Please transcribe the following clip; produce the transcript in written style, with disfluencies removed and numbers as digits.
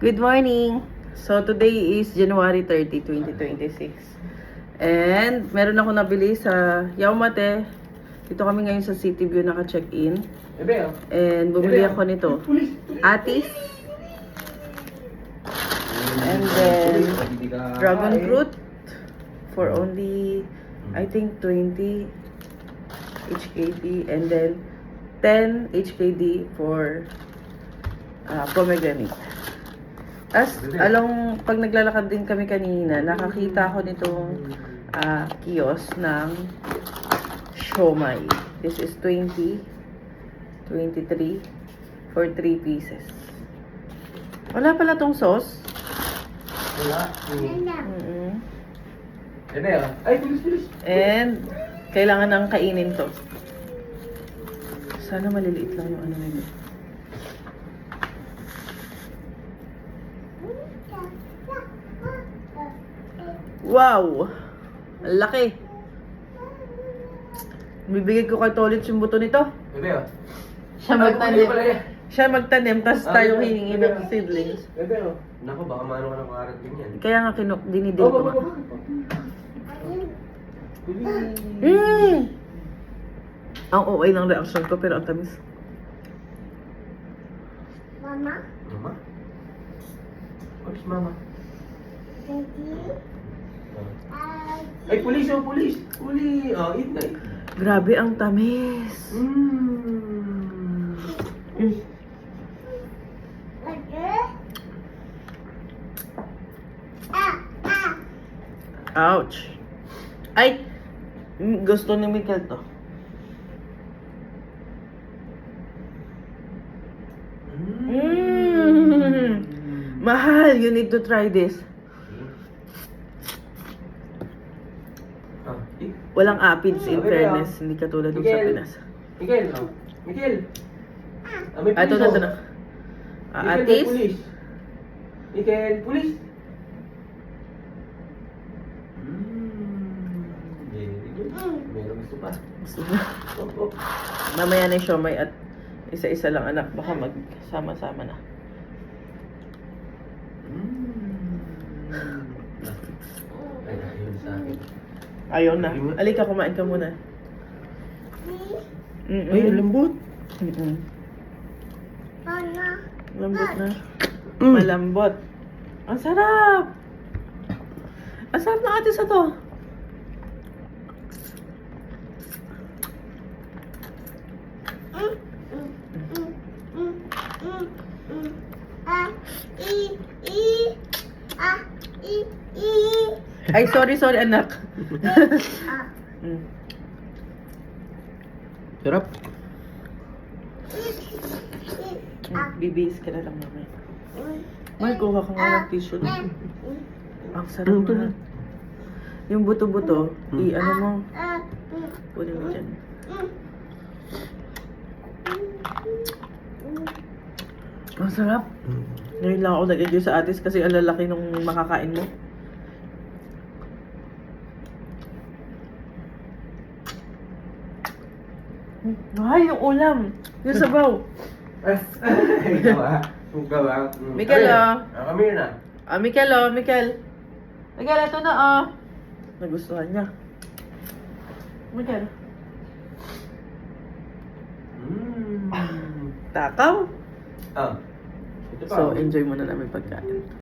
Good morning! So, today is January 30, 2026. And, meron ako nabili sa Yaumate. Dito kami ngayon sa City View naka-check-in. And, bumili ako nito. Atis. And then, dragon fruit. For only, I think, 20 HKD. And then, 10 HKD for pomegranate. Pag naglalakad din kami kanina, nakakita ako nitong kiosk ng siomai. This is 23 for 3 pieces. Wala pala tong sauce. Wala. Ay, bilis. And, kailangan nang kainin to. Sana maliliit lang yung ano nito. Wow! Ang laki! Bibigay ko kay Tolit yung buto nito. Siya magtanim, tapos tayo hihingi ng seedlings. Naku, baka maano ka ng karat ganyan. Kaya nga dinidil ko nga. Ang OA ng reaction ko, pero ang tamis. Mama? Where's mama? Ay, pulis! Uli! Oh, eat na. Grabe ang tamis. Ouch. Ay! Gusto ni Mikel to. Mahal! You need to try this. Walang apids in fairness. Hindi katulad ng sa Pinas. Mikel! May Ito pulis, na. Mikel, may Atis. pulis. Mikel, pulis! Very good. Meron gusto pa. Oh. Mamaya na yung siomai at isa-isa lang anak. Baka magsama-sama na. Ay, ayun sa akin. Ayaw na. Alika, kumain ka muna. Ay, lambot. Lambot na. Malambot. Ang sarap! Ang sarap ng atis ito. Ay, sorry anak. Sarap. Bibis ka na lang namin. May kuha ka nga ng tissue doon. Ang sarap na. Yung buto-buto, i-ano mo. Pwede mo dyan. Ang sarap. Ngayon lang ako nag-enjoy sa atis kasi ang lalaki nung makakain mo. Ay, yung ulam. Yung sabaw. Ikaw ah. Mikel, Kami na. Mikel, Mikel. Mikel, ito na, Nagustuhan niya. Mikel. Takaw. Ito pa. So, enjoy muna namin pagkain.